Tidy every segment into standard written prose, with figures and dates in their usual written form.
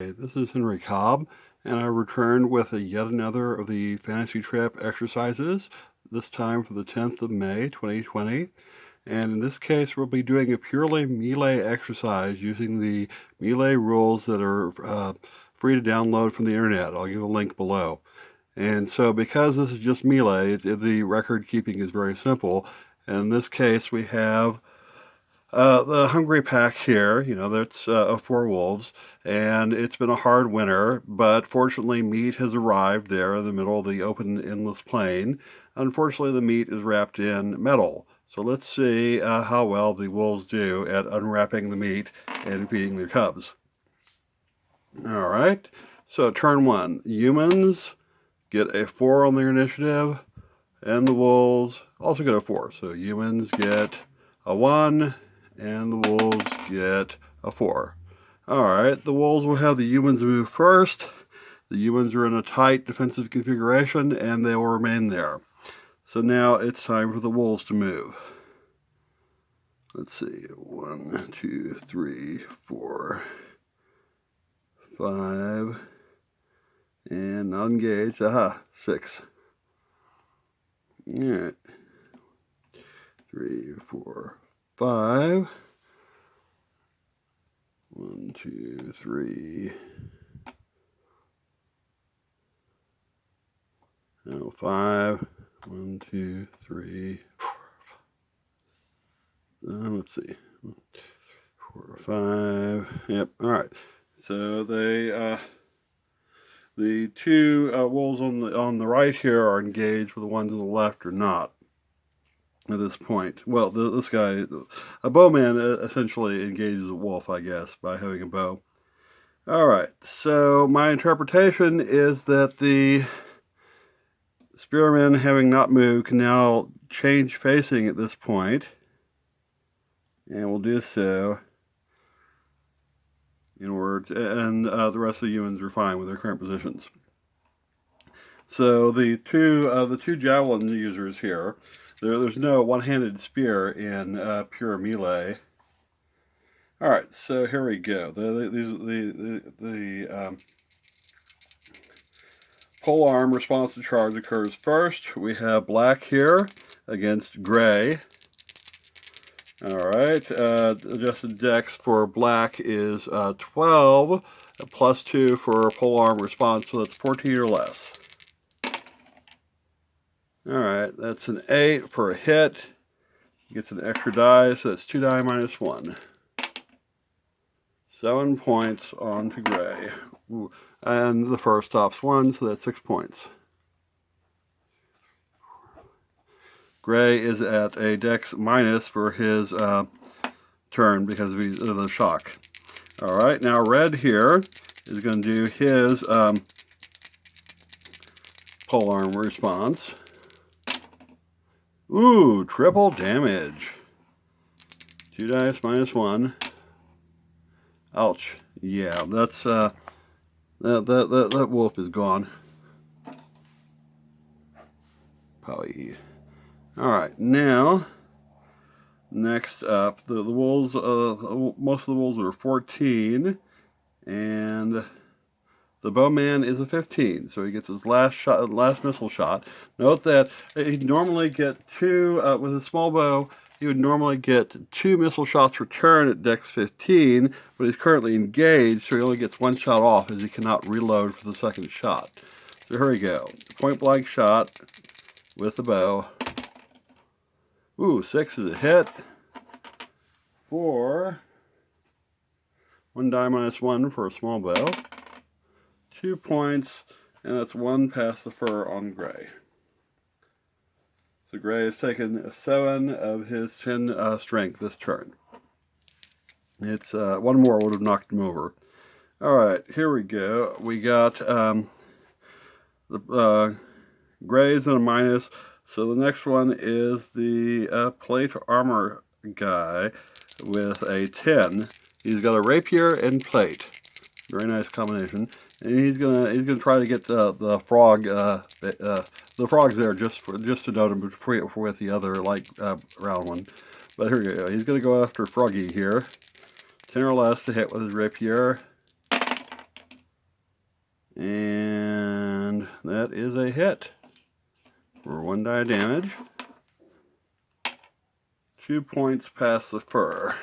This is Henry Cobb, and I returned with yet another of the Fantasy Trap exercises, this time for the 10th of May, 2020. And in this case, we'll be doing a purely melee exercise using the melee rules that are free to download from the internet. I'll give a link below. And so because this is just melee, the record keeping is very simple. In this case, we have the Hungry Pack here, that's 4 wolves, and it's been a hard winter, but fortunately meat has arrived there in the middle of the open, endless plain. Unfortunately, the meat is wrapped in metal. So let's see how well the wolves do at unwrapping the meat and feeding their cubs. All right, so turn 1. Humans get a 4 on their initiative, and the wolves also get a 4. So humans get a 1, and the wolves get a 4. Alright, the wolves will have the humans move first. The humans are in a tight defensive configuration, and they will remain there. So now it's time for the wolves to move. Let's see, 1, 2, 3, 4, 5, and not engaged. Aha, 6. Alright, 3, 4, 5. 1, 2, 3. No, 5. 1, 2, 3. 4. Let's see. 1, 2, 3, 4, 5. Yep. All right. So the two wolves on the right here are engaged, but the ones on the left are not. At this point, well, this guy, a bowman, essentially engages a wolf, I guess, by having a bow. All right, so my interpretation is that the spearmen, having not moved, can now change facing at this point, and we'll do so in order to, and the rest of the humans are fine with their current positions. So the two javelin users here, there's no one-handed spear in pure melee. All right, so here we go. The pole arm response to charge occurs first. We have black here against gray. All right, adjusted dex for black is 12, plus 2 for pole arm response, so that's 14 or less. All right, that's an 8 for a hit. Gets an extra die, so that's 2 die minus 1. 7 points on to gray. Ooh. And the first stops 1, so that's 6 points. Gray is at a dex minus for his turn because of the shock. All right, now red here is going to do his pole arm response. Ooh, triple damage. 2 dice minus 1. Ouch. Yeah, that's that wolf is gone. Powie. All right, now next up, the wolves. Most of the wolves are 14, and the bowman is a 15, so he gets his last missile shot. Note that he'd normally get 2 with a small bow. He would normally get 2 missile shots return at dex 15, but he's currently engaged, so he only gets 1 shot off as he cannot reload for the second shot. So here we go. Point blank shot with the bow. Ooh, 6 is a hit. 4. 1 die minus 1 for a small bow. 2 points, and that's 1 past the fur on gray. So gray has taken 7 of his 10 strength this turn. It's 1 more would have knocked him over. All right, here we go. We got the grays and a minus. So the next one is the plate armor guy with a 10. He's got a rapier and plate. Very nice combination. And he's gonna try to get the frog. The frog's there just to note him with the other round one. But here we go. He's gonna go after Froggy here. 10 or less to hit with his rapier. That is a hit for 1 die damage. 2 points past the fur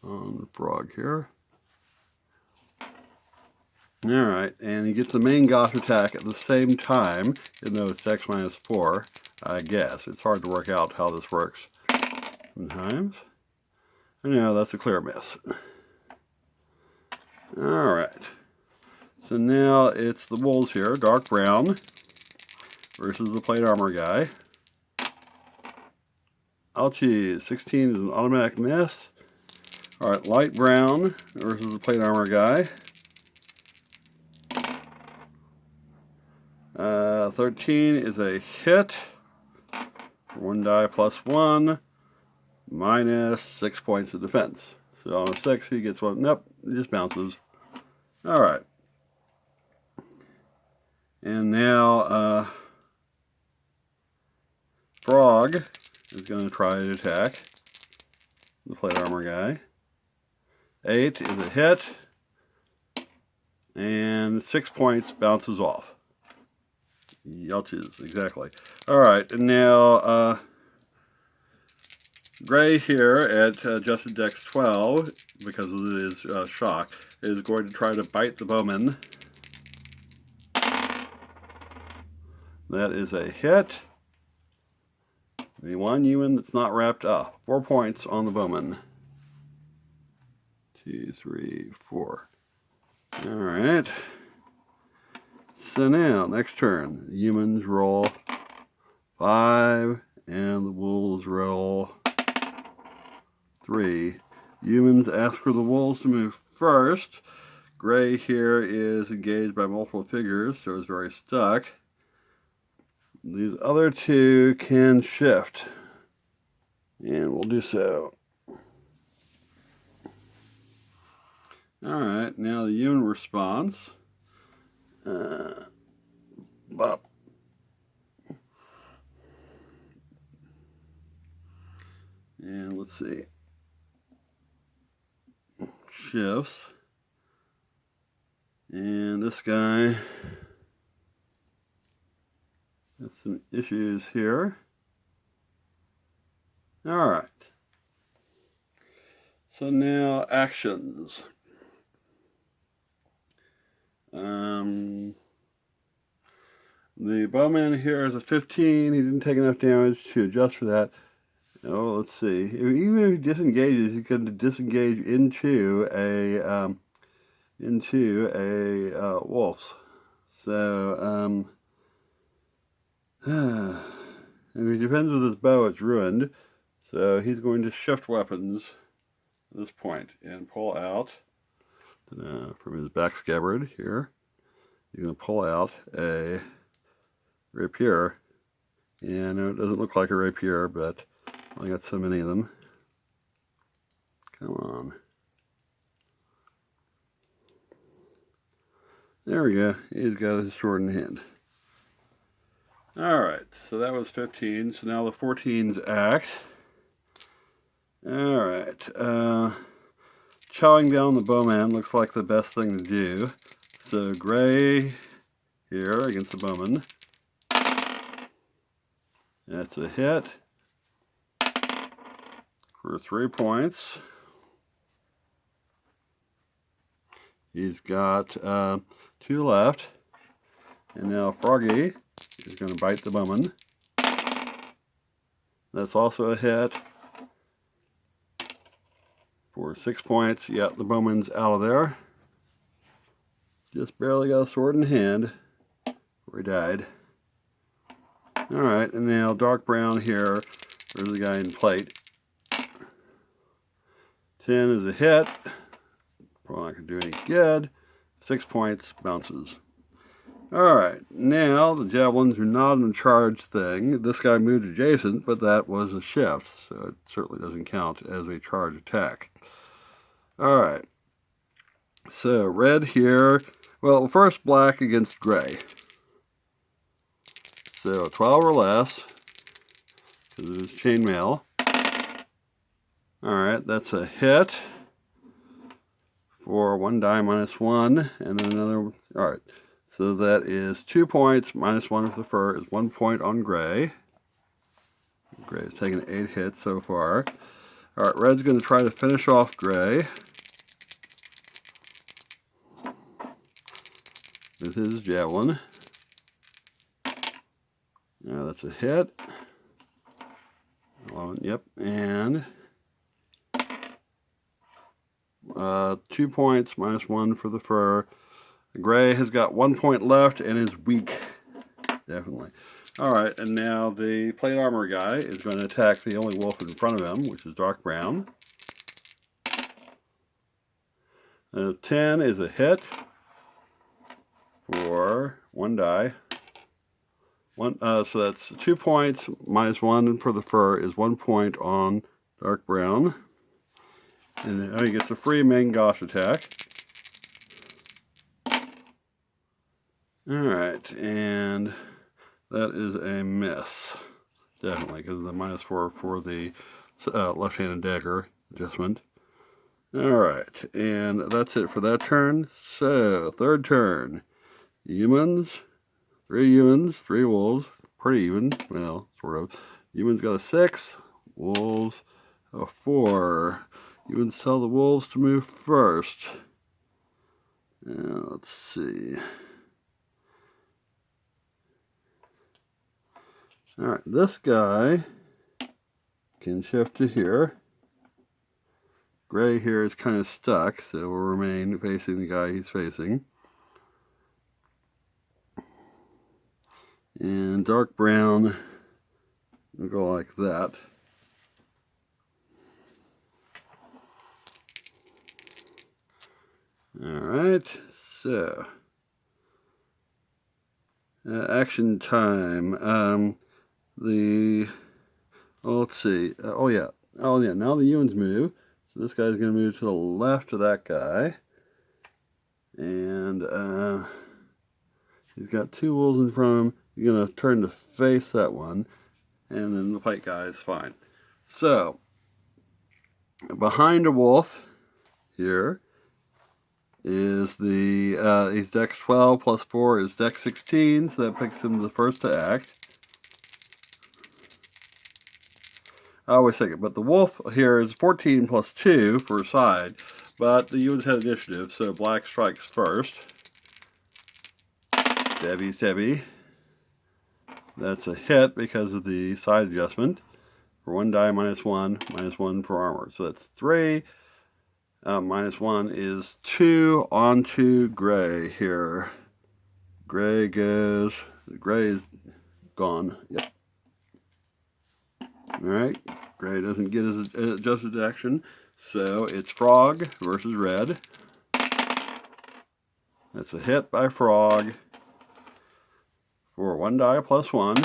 on the frog here. Alright, and he gets the main Goth attack at the same time, even though it's Dex -4, I guess. It's hard to work out how this works sometimes. No, that's a clear miss. Alright, so now it's the wolves here, dark brown versus the plate armor guy. Ouchie, 16 is an automatic miss. Alright, light brown versus the plate armor guy. 13 is a hit. 1 die +1, minus 6 points of defense. So on a 6, he gets 1. Nope, he just bounces. Alright. And now, Frog is going to try to attack the plate armor guy. 8 is a hit. And 6 points bounces off. Yelches, exactly. Alright, and now, Gray here at adjusted Dex 12, because of his shock, is going to try to bite the bowman. That is a hit. The one human that's not wrapped up. 4 points on the bowman. 2, 3, 4. Alright. So now, next turn, the humans roll 5, and the wolves roll 3. Humans ask for the wolves to move first. Gray here is engaged by multiple figures, so it's very stuck. These other two can shift, and we'll do so. Alright, now the human response. Bop. And let's see. Shifts. And this guy has some issues here. Alright. So now actions. The bowman here is a 15. He didn't take enough damage to adjust for that. Oh, let's see. Even if he disengages, he's going to disengage into a wolf. So, if he defends with his bow, it's ruined. So he's going to shift weapons at this point and pull out from his back scabbard here. He's going to pull out a rapier. Yeah, I know it doesn't look like a rapier, but I got so many of them. Come on. There we go. He's got his sword in hand. Alright, so that was 15. So now the 14s act. Alright. Chowing down the bowman looks like the best thing to do. So Gray here against the bowman. That's a hit for 3 points. He's got 2 left. And now Froggy is going to bite the bowman. That's also a hit for 6 points. Yep, the bowman's out of there. Just barely got a sword in hand before he died. Alright, and now dark brown here. There's the guy in plate. 10 is a hit. Probably not going to do any good. 6 points, bounces. Alright, now the javelins are not a charge thing. This guy moved adjacent, but that was a shift, so it certainly doesn't count as a charge attack. Alright, so red here. Well, first black against gray. So 12 or less, because it is chainmail. Alright, that's a hit for 1 die -1, and then another. Alright, So that is 2 points. -1 for the fur is 1 point on gray. Gray has taken 8 hits so far. All right, red's going to try to finish off gray with his javelin. Now that's a hit. 11, yep, and 2 points, -1 for the fur. Gray has got 1 point left and is weak, definitely. All right, and now the plate armor guy is going to attack the only wolf in front of him, which is dark brown. 10 is a hit for 1 die. So that's 2 points, -1 for the fur is 1 point on dark brown. And now he gets a free Mangosh attack. Alright, and that is a miss. Definitely, because of the -4 for the left-handed dagger adjustment. Alright, and that's it for that turn. So, third turn. Humans. 3 humans, 3 wolves. Pretty even. Well, sort of. Humans got a 6. Wolves a 4. Humans tell the wolves to move first. Let's see. Alright, this guy can shift to here. Gray here is kind of stuck, so will remain facing the guy he's facing. And dark brown will go like that. Alright, so action time. Let's see. Oh yeah, now the humans move. So this guy's going to move to the left of that guy. And he's got 2 wolves in front of him. He's going to turn to face that one. And then the plate guy is fine. So, behind a wolf here is he's Dex 12 plus 4 is Dex 16. So that picks him the first to act. Oh, wait a second, but the wolf here is 14 plus 2 for a side, but the humans had initiative, so black strikes first. Stabby. That's a hit because of the side adjustment. For 1 die, -1 for armor. So that's 3. -1 is 2 onto gray here. Gray is gone. Yep. Alright, gray doesn't get his adjusted action, so it's frog versus red. That's a hit by frog for 1 die +1.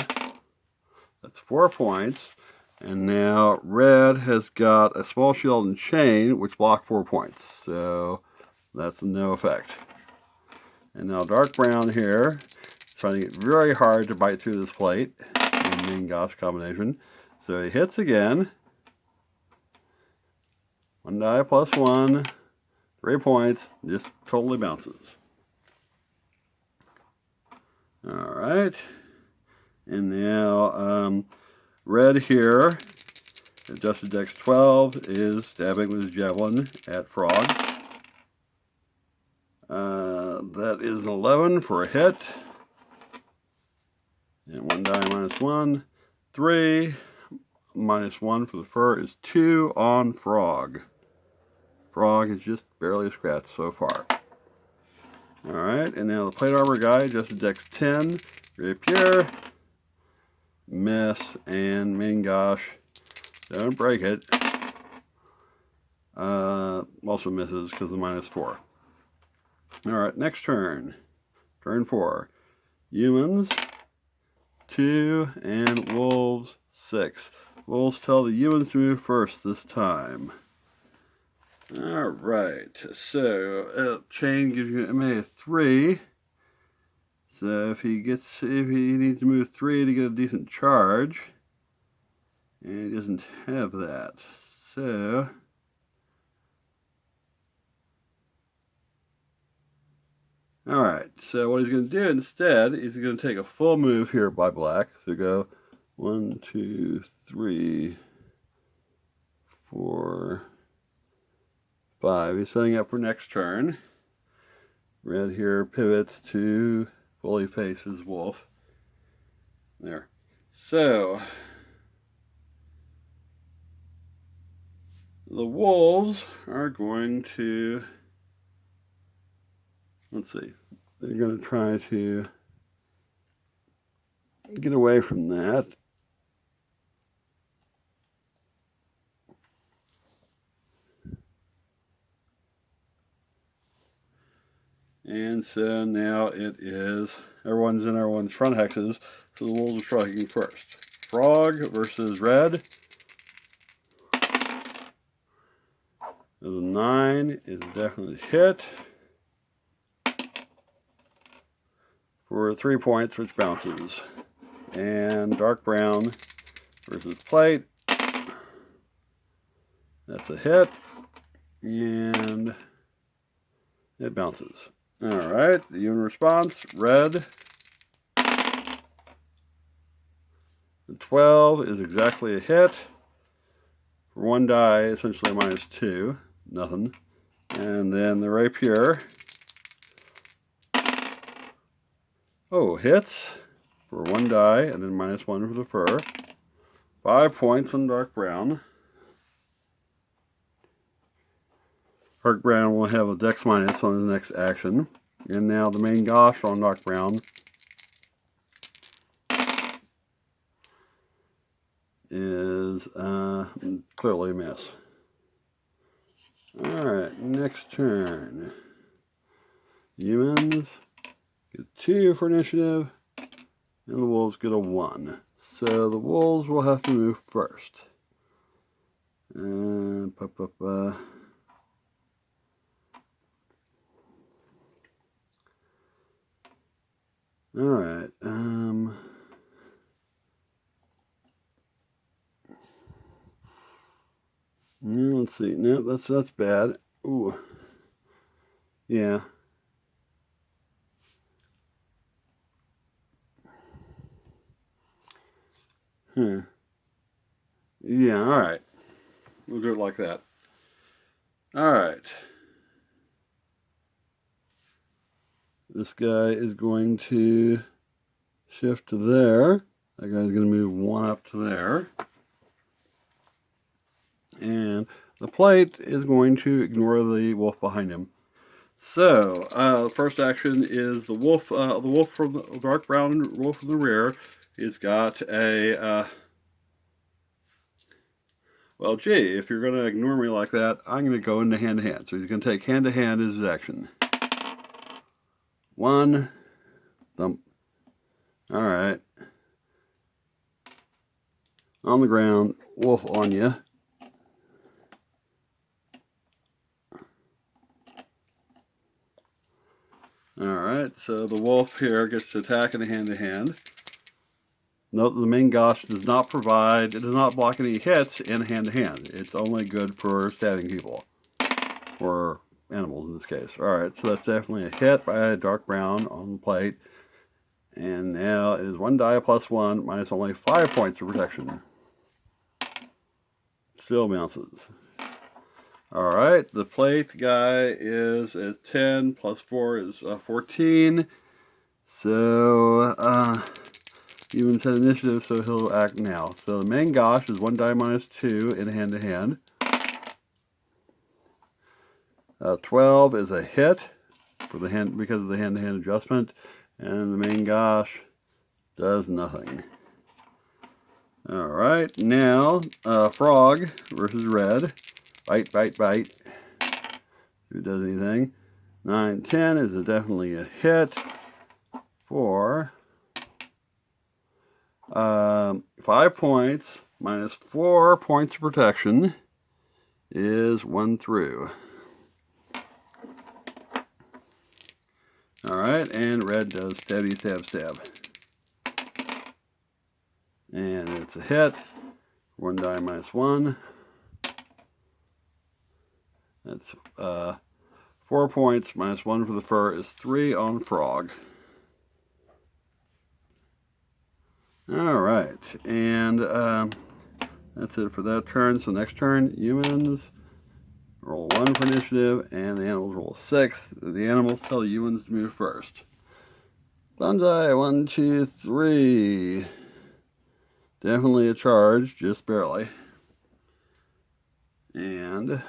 That's 4 points. And now red has got a small shield and chain, which block 4 points. So that's no effect. And now dark brown here is finding it very hard to bite through this plate in Mangosh combination. So he hits again. 1 die +1. 3 points. Just totally bounces. Alright. And now red here, adjusted Dex 12, is stabbing with his javelin at frog. That is an 11 for a hit. And 1 die -1. 3. -1 for the fur is 2 on frog. Frog is just barely scratched so far. Alright, and now the plate armor guy, adjusted Dex 10, rapier, miss, and Mangosh, don't break it. Also misses because of -4. Alright, next turn. Turn 4. Humans, 2, and wolves, 6. Wolves tell the humans to move first this time. Alright, so chain gives you an MA of 3. So if he needs to move 3 to get a decent charge, and he doesn't have that. So Alright, so what he's going to do instead is he's going to take a full move here by black. So go 1, 2, 3, 4, 5. He's setting up for next turn. Red here pivots to fully face his wolf. There. So, the wolves are going to, let's see, they're going to try to get away from that. And so now it is, everyone's in everyone's front hexes, so the wolves are striking first. Frog versus red. The 9 is definitely hit for 3 points, which bounces. And dark brown versus plate. That's a hit. And it bounces. Alright, the even response, red. The 12 is exactly a hit. For 1 die, essentially -2. Nothing. And then the rapier. Oh, hits for 1 die, and then -1 for the fur. 5 points on dark brown. Dark brown will have a dex minus on his next action. And now the main gosh on dark brown is clearly a miss. Alright, next turn. Humans get 2 for initiative, and the wolves get a 1. So the wolves will have to move first. Alright, let's see. No, that's bad. Ooh. Yeah. Yeah, alright. We'll do it like that. Alright. This guy is going to shift to there. That guy's going to move 1 up to there. And the plate is going to ignore the wolf behind him. So, the first action is the wolf from the dark brown wolf in the rear. He's got a, well, gee, if you're going to ignore me like that, I'm going to go into hand-to-hand. So he's going to take hand-to-hand as his action. 1, thump. Alright. On the ground, wolf on you. Alright, so the wolf here gets to attack in a hand-to-hand. Note that the main gosh does not block any hits in hand-to-hand. It's only good for stabbing people. Or animals in this case. Alright, so that's definitely a hit by dark brown on the plate. And now it is 1 die +1 minus only 5 points of protection. Still bounces. Alright, the plate guy is at 10, +4 is 14. So, even set initiative, so he'll act now. So the main gosh is 1 die -2 in hand-to-hand. 12 is a hit for the hand because of the hand-to-hand adjustment, and the main gosh does nothing. Alright, now frog versus red. Bite, bite, bite. Who does anything? 9, 10 is definitely a hit for 5 points minus 4 points of protection is 1 through. Alright, and red does stabby, stab, stab. And it's a hit. 1 die -1. That's 4 points minus 1 for the fur is 3 on frog. Alright, and that's it for that turn. So next turn, humans roll 1 for initiative, and the animals roll 6. The animals tell the humans to move first. Banzai, 1, 2, 3. Definitely a charge, just barely. And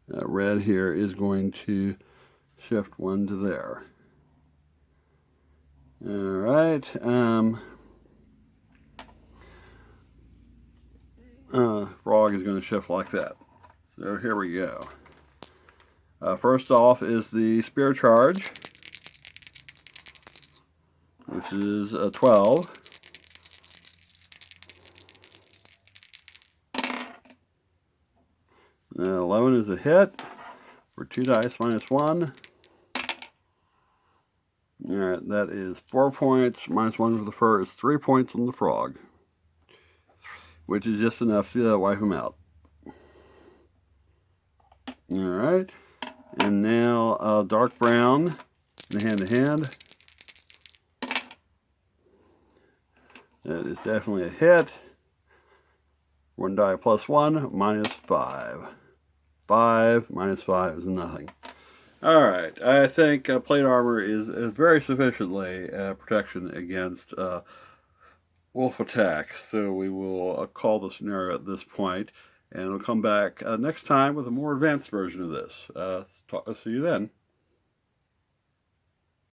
red here is going to shift 1 to there. Alright. Frog is going to shift like that. So here we go. First off is the spear charge, which is a 12. And 11 is a hit for 2 dice minus 1. Alright, that is 4 points. Minus 1 for the fur is 3 points on the frog, which is just enough to wipe him out. Alright, and now dark brown in hand-to-hand. That is definitely a hit. 1 die plus 1, minus 5. 5 minus 5 is nothing. Alright, I think plate armor is very sufficiently protection against wolf attack. So we will call the scenario at this point, and we'll come back next time with a more advanced version of this. See you then.